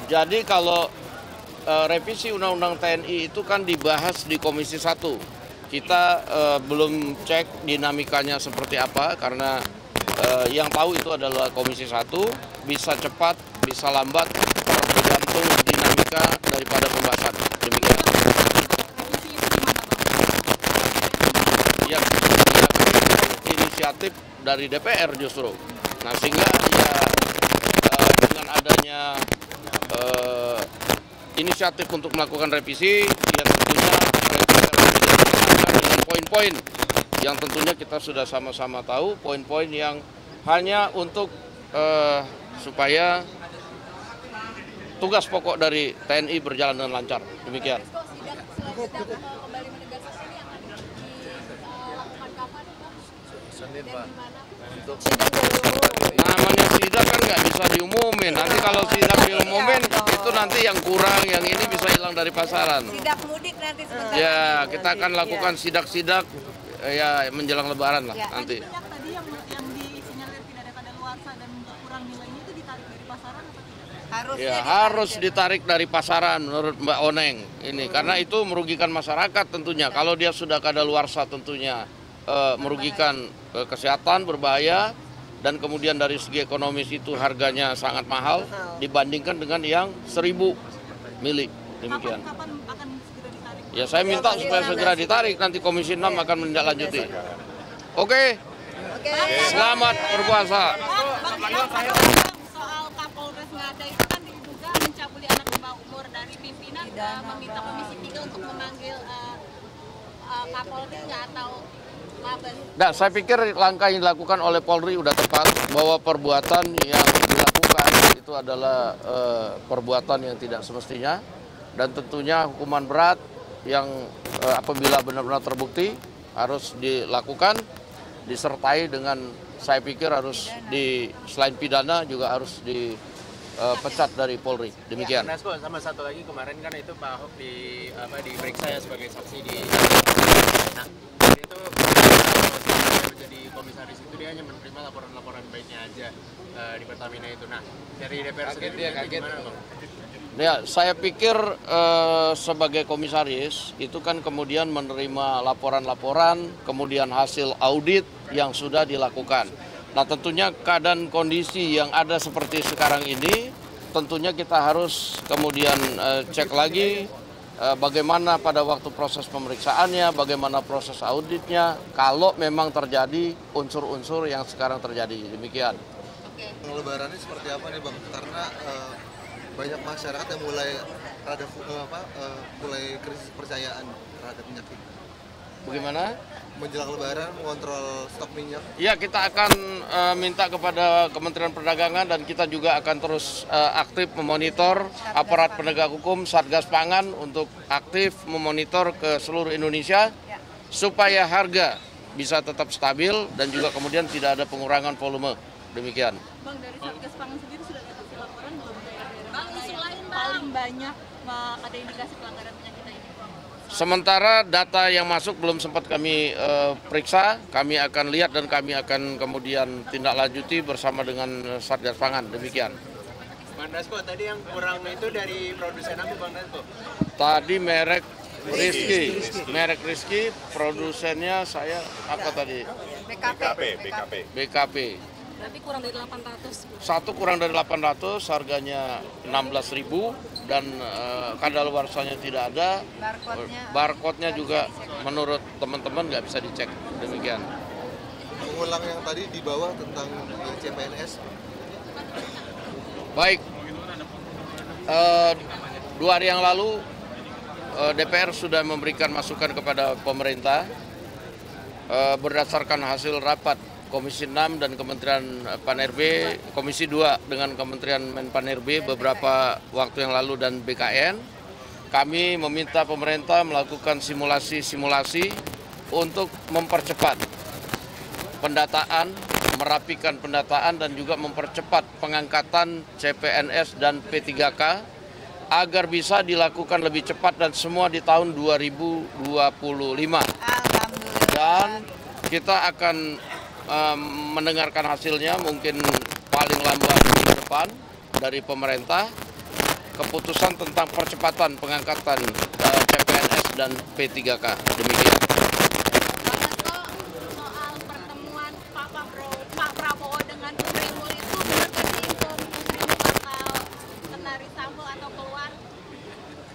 Jadi kalau revisi Undang-Undang TNI itu kan dibahas di Komisi 1. Kita belum cek dinamikanya seperti apa karena yang tahu itu adalah Komisi 1, bisa cepat, bisa lambat, tergantung dinamika daripada pembahasan. Demikian. Ya, inisiatif dari DPR justru. Nah, sehingga ya dengan adanya inisiatif untuk melakukan revisi, ya tentunya dengan poin-poin yang tentunya kita sudah sama-sama tahu, poin-poin yang hanya untuk supaya tugas pokok dari TNI berjalan dengan lancar. Demikian. Namanya sidak kan nggak bisa diumumin. Nanti kalau sidak diumumin itu nanti yang kurang, yang ini bisa hilang dari pasaran. Sidak mudik nanti sebentar. Ya, kita akan lakukan sidak-sidak ya menjelang Lebaran lah nanti. Tadi yang disinyalir tidak ada kadaluarsa dan kurang nilainya itu ditarik dari pasaran atau tidak? Ya, harus ditarik dari pasaran menurut Mbak Oneng ini karena itu merugikan masyarakat tentunya. Kalau dia sudah kadaluarsa tentunya merugikan kesehatan, berbahaya, dan kemudian dari segi ekonomis itu harganya sangat mahal dibandingkan dengan yang 1.000 mili. Demikian. Kapan akan segera ditarik? Ya, saya minta supaya segera ditarik, nanti Komisi 6 akan menindaklanjuti. Oke. Selamat berpuasa. Soal Kapolres Ngada itu kan diduga mencabuli anak di bawah umur dari pimpinan, meminta Komisi 3 untuk memanggil Kapolri nggak atau Mabes. Nah, saya pikir langkah yang dilakukan oleh Polri sudah tepat, bahwa perbuatan yang dilakukan itu adalah perbuatan yang tidak semestinya, dan tentunya hukuman berat yang apabila benar-benar terbukti harus dilakukan, disertai dengan saya pikir harus selain pidana juga harus dipecat dari Polri. Demikian. Mas, sama satu lagi kemarin kan itu Pak Ahok diperiksa ya sebagai saksi di. Nah, itu menjadi komisaris itu dia hanya menerima laporan-laporan baiknya aja di Pertamina itu. Nah, dari DPR sendiri gimana, Bang? Ya, saya pikir sebagai komisaris itu kan kemudian menerima laporan-laporan, kemudian hasil audit yang sudah dilakukan. Nah, tentunya keadaan kondisi yang ada seperti sekarang ini, tentunya kita harus kemudian cek lagi bagaimana pada waktu proses pemeriksaannya, bagaimana proses auditnya, kalau memang terjadi unsur-unsur yang sekarang terjadi. Demikian. Lebarannya seperti apa nih, Bang? Karena banyak masyarakat yang mulai krisis kepercayaan terhadap minyak ini. Bagaimana? Menjelang Lebaran mengontrol stok minyak. Ya, kita akan minta kepada Kementerian Perdagangan dan kita juga akan terus aktif memonitor aparat penegak hukum, Satgas Pangan untuk aktif memonitor ke seluruh Indonesia supaya harga bisa tetap stabil dan juga kemudian tidak ada pengurangan volume. Demikian. Bang, dari Satgas Pangan sendiri sudah ada kasih laporan belum paling banyak ada indikasi pelanggaran minyak kita ini? Sementara data yang masuk belum sempat kami periksa, kami akan lihat dan kami akan kemudian tindak lanjuti bersama dengan Satgas Pangan. Demikian. Bang Dasko, tadi yang kurang itu dari produsen apa, Bang Dasko? Tadi merek Rizky, produsennya saya apa tadi? BKP. Berarti kurang dari 800. Satu kurang dari 800, harganya 16.000 dan kadaluarsanya tidak ada. Barcode-nya juga menurut teman-teman nggak bisa dicek. Demikian. Mengulang yang tadi di bawah tentang CPNS. Baik. 2 hari yang lalu DPR sudah memberikan masukan kepada pemerintah berdasarkan hasil rapat Komisi 6 dan Kementerian Pan-RB, Komisi 2 dengan Kementerian Pan-RB beberapa waktu yang lalu dan BKN. Kami meminta pemerintah melakukan simulasi-simulasi untuk mempercepat pendataan, merapikan pendataan dan juga mempercepat pengangkatan CPNS dan P3K agar bisa dilakukan lebih cepat dan semua di tahun 2025. Dan kita akan mendengarkan hasilnya mungkin paling lambat minggu depan dari pemerintah. keputusan tentang percepatan pengangkatan CPNS dan P3K. Demikian. Soal pertemuan Pak Prabowo dengan Bu Sri Mulyani itu berarti Bu Sri bakal kena reshuffle atau keluar?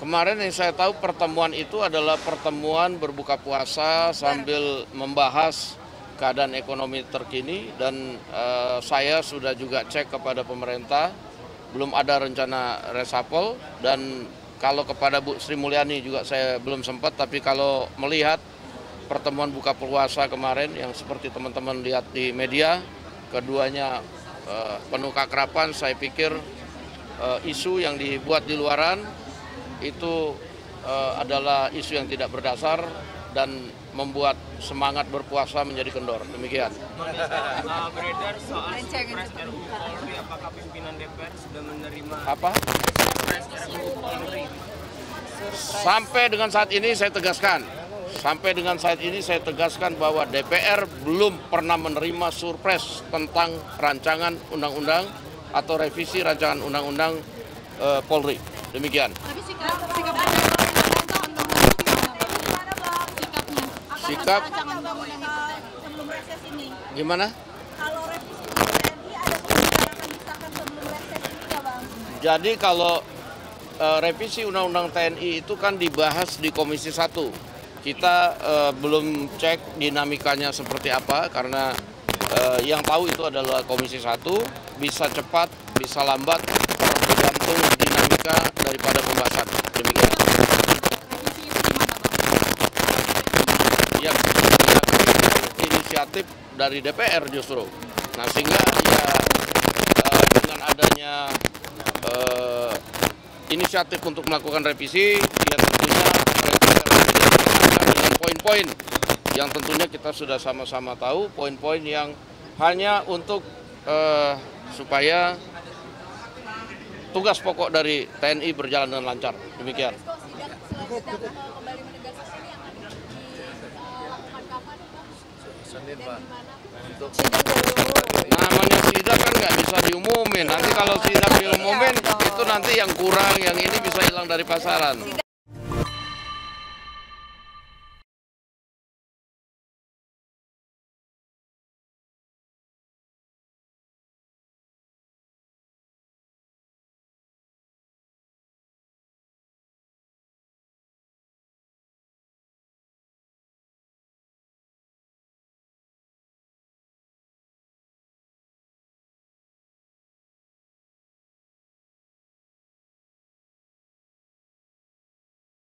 Kemarin yang saya tahu pertemuan itu adalah pertemuan berbuka puasa sambil membahas keadaan ekonomi terkini, dan saya sudah juga cek kepada pemerintah, belum ada rencana reshuffle, dan kalau kepada Bu Sri Mulyani juga saya belum sempat, tapi kalau melihat pertemuan buka puasa kemarin yang seperti teman-teman lihat di media, keduanya penuh keakraban, saya pikir isu yang dibuat di luaran itu adalah isu yang tidak berdasar dan membuat semangat berpuasa menjadi kendor. Demikian. Beredar soal Surpres RUU Polri, apakah pimpinan DPR sudah menerima Apa? Surpres RUU Polri? Sampai dengan saat ini saya tegaskan bahwa DPR belum pernah menerima surpres tentang rancangan undang-undang atau revisi rancangan undang-undang Polri. Demikian. Tapi sikap Sikap rancangan undang-undang itu sebelum reses ini. gimana? Kalau revisi TNI ada kemungkinan akan disahkan sebelum reses ini nggak, Bang? Jadi kalau revisi undang-undang TNI itu kan dibahas di Komisi 1. Kita belum cek dinamikanya seperti apa, karena yang tahu itu adalah Komisi 1, bisa cepat, bisa lambat, tergantung dinamika daripada pembahasan. Demikian. Revisi itu gimana, Bang? Ya, inisiatif dari DPR justru. Nah, sehingga ya dengan adanya inisiatif untuk melakukan revisi, ya tentunya dengan poin-poin yang tentunya kita sudah sama-sama tahu, poin-poin yang hanya untuk supaya tugas pokok dari TNI berjalan dengan lancar. Demikian. Kembali menegaskan ini akan dilakukan kapan, Pak? Senin, Pak. Untuk Namanya sidak kan nggak bisa diumumin. Nanti kalau sidak diumumin, itu nanti yang kurang, yang ini bisa hilang dari pasaran.